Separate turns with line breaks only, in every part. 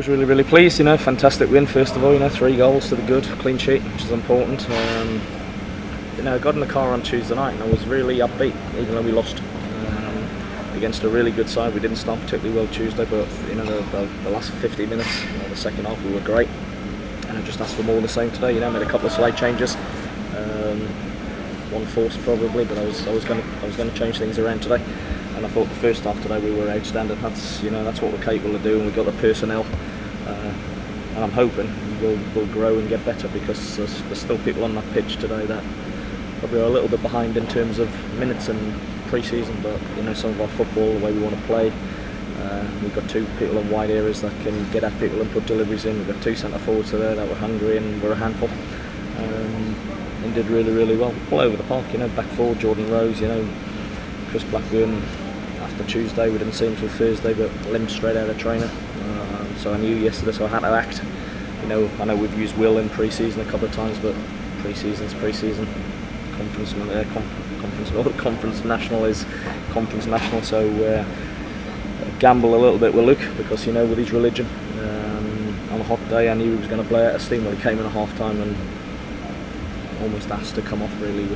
was really, really pleased. You know, fantastic win first of all. You know, 3 goals to the good, clean sheet, which is important. You know, I got in the car on Tuesday night and I was really upbeat, even though we lost against a really good side. We didn't start particularly well Tuesday, but you know, the last 50 minutes, the second half, we were great. And I just asked for more the same today. You know, made a couple of slight changes. One forced probably, but I was going to change things around today. And I thought the first half today we were outstanding. That's what we're capable of doing. We've got the personnel, and I'm hoping we'll grow and get better, because there's still people on that pitch today that probably are a little bit behind in terms of minutes and pre-season. But you know, some of our football, the way we want to play, we've got 2 people in wide areas that can get at people and put deliveries in. We've got 2 centre forwards there that were hungry and were a handful. And did really, really well all over the park. You know, back forward, Jordan Rose. You know, Chris Blackburn. After Tuesday, we didn't see him till Thursday, but limped straight out of trainer. So I knew yesterday, so I had to act. You know, I know we've used Will in pre-season a couple of times, but pre-season's pre-season. Conference national is conference national. So gamble a little bit with Luke, because you know, with his religion, on a hot day, I knew he was going to blow out of steam when he came in at half time and almost asked to come off really,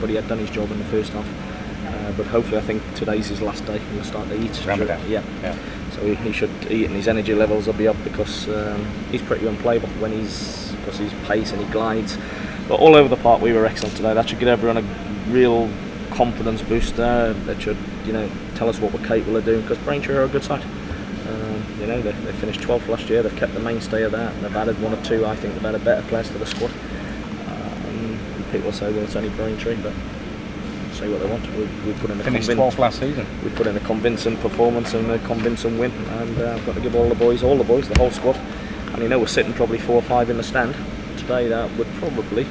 but he had done his job in the first half. But hopefully, I think today's his last day. He'll start to eat. Yeah. So he should eat, and his energy levels will be up, because he's pretty unplayable because his pace and he glides. But all over the park, we were excellent today. That should give everyone a real confidence booster. That should, you know, tell us what we're capable of doing, because Braintree are a good side. You know, they finished 12th last year. They've kept the mainstay of that. They've added 1 or 2. I think they've added better players to the squad. People say, well, it's only Braintree, but say what they want. We put in a
finished 12th last season.
We put in a convincing performance and a convincing win, and I've got to give all the boys, the whole squad. And you know, we're sitting probably 4 or 5 in the stand today. That would probably,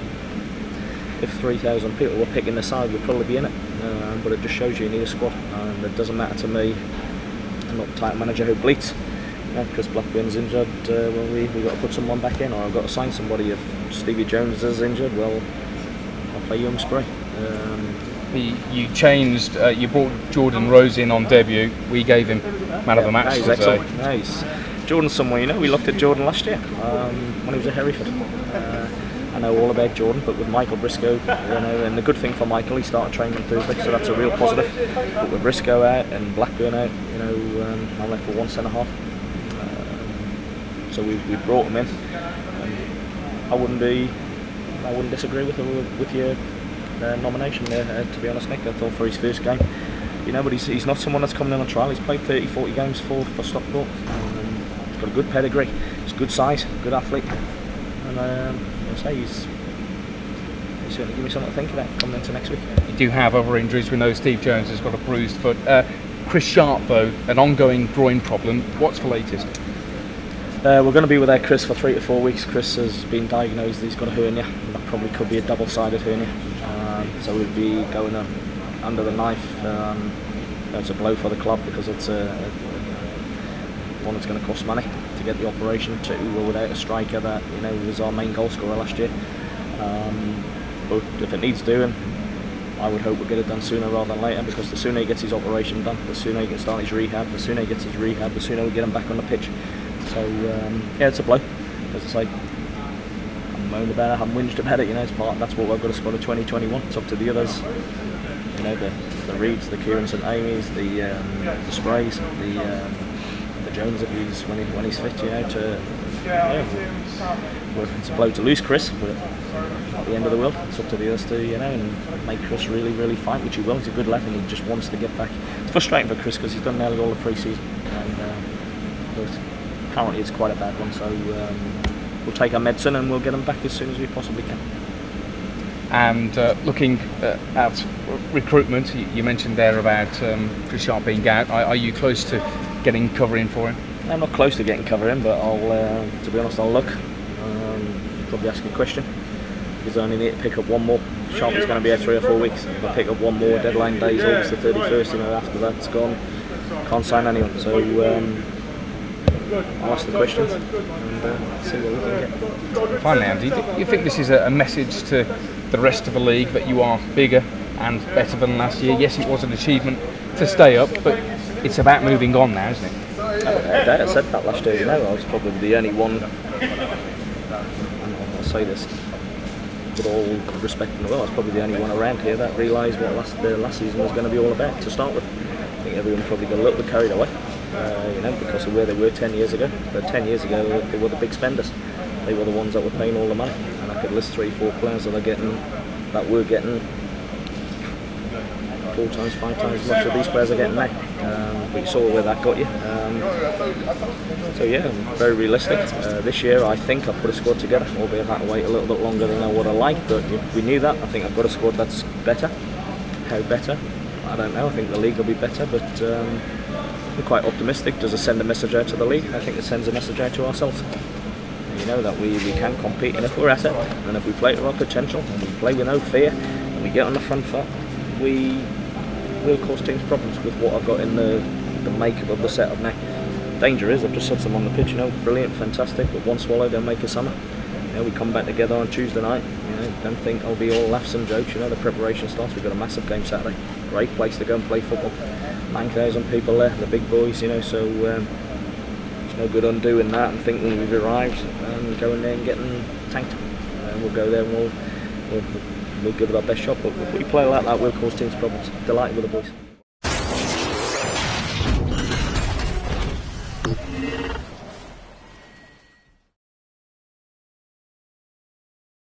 if 3,000 people were picking the side, would probably be in it. But it just shows you need a squad, and it doesn't matter to me. I'm not the title manager who bleats. You know, Chris Blackburn's injured. Well, we got to put someone back in, or I've got to sign somebody. If Stevie Jones is injured, well, I'll play Young Spray.
You changed. You brought Jordan Rose in on debut. We gave him man of the match.
He's excellent. Nice. Jordan's someone, you know, we looked at Jordan last year when he was at Hereford. I know all about Jordan, but with Michael Briscoe, you know, and the good thing for Michael, he started training on Thursday, so that's a real positive. But with Briscoe out and Blackburn out, you know, I'm left with 1 centre half. So we brought him in. I wouldn't disagree with your nomination there, to be honest, Nick. I thought for his first game, you know, but he's not someone that's coming in on trial. He's played 30-40 games for Stockport. He's got a good pedigree. He's good size, good athlete, and I say he's certainly give me something to think about coming into next week.
You do have other injuries. We know Steve Jones has got a bruised foot. Chris Sharp, though, an ongoing groin problem. What's the latest?
We're going to be without Chris for 3 to 4 weeks. Chris has been diagnosed that he's got a hernia. That probably could be a double-sided hernia. So we'd be going under the knife. It's a blow for the club, because it's one that's going to cost money to get the operation. 2, we're without a striker that, you know, was our main goal scorer last year. But if it needs doing, I would hope we'll get it done sooner rather than later, because the sooner he gets his operation done, the sooner he can start his rehab. The sooner he gets his rehab, the sooner we get him back on the pitch. So yeah, it's a blow. As I say, I'm moaned about it, I haven't whinged about it. You know, it's part. That's what we've got to squad of 2021. It's up to the others. You know, the Reeds, the Kieran St Amy's, the Sprays, the Jones, if he's when he's fit. You know, well, it's a blow to lose Chris, but not the end of the world. It's up to the others to, you know, and make Chris really, really fight, which he will. He's a good lad, and he just wants to get back. It's frustrating for Chris, because he's done nearly all the pre-season, and currently it's quite a bad one. So we'll take our medicine and we'll get him back as soon as we possibly can.
And looking at recruitment, you mentioned there about Chris Sharp being out. Are you close to getting cover in for him?
I'm not close to getting cover in, but I'll, to be honest, I'll look. Probably ask a question, because I only need to pick up 1 more. Sharp is going to be here 3 or 4 weeks. If I pick up 1 more, deadline day is August the 31st. You know, after that's gone, can't sign anyone. So I'll ask the questions and see what we can get.
Finally, Andy, do you think this is a message to the rest of the league that you are bigger and better than last year? Yes, it was an achievement to stay up, but it's about moving on now, isn't it?
I said that last year, you know, I was probably the only one, and I'll say this with all respect in the world, I was probably the only one around here that realised what the last season was going to be all about to start with. I think everyone probably got a little bit carried away, you know, because of where they were 10 years ago. But 10 years ago, they were the big spenders. They were the ones that were paying all the money, and I could list 3-4 players that were getting 4 times, 5 times as much as these players are getting now. But you saw where that got you. So yeah, very realistic. This year I think I put a squad together, albeit I had to wait a little bit longer than I would have liked, but we knew that. I think I've got a squad that's better. How better? I don't know. I think the league will be better, but we're quite optimistic. Does it send a message out to the league? I think it sends a message out to ourselves. You know, that we can compete, and if we're at it, and if we play to our potential, and we play with no fear, and we get on the front foot, we will cause teams problems with what I've got in the makeup of the setup now. Danger is, I've just said some on the pitch, you know, brilliant, fantastic, but one swallow don't make a summer. You know, we come back together on Tuesday night, you know, don't think I'll be all laughs and jokes, you know, the preparation starts, we've got a massive game Saturday, great place to go and play football, 9,000 people there, the big boys, you know, so there's no good undoing that and thinking we've arrived and going there and getting tanked. We'll go there and we'll give it our best shot, but if we play like that, we'll cause teams problems. Delighted with the boys.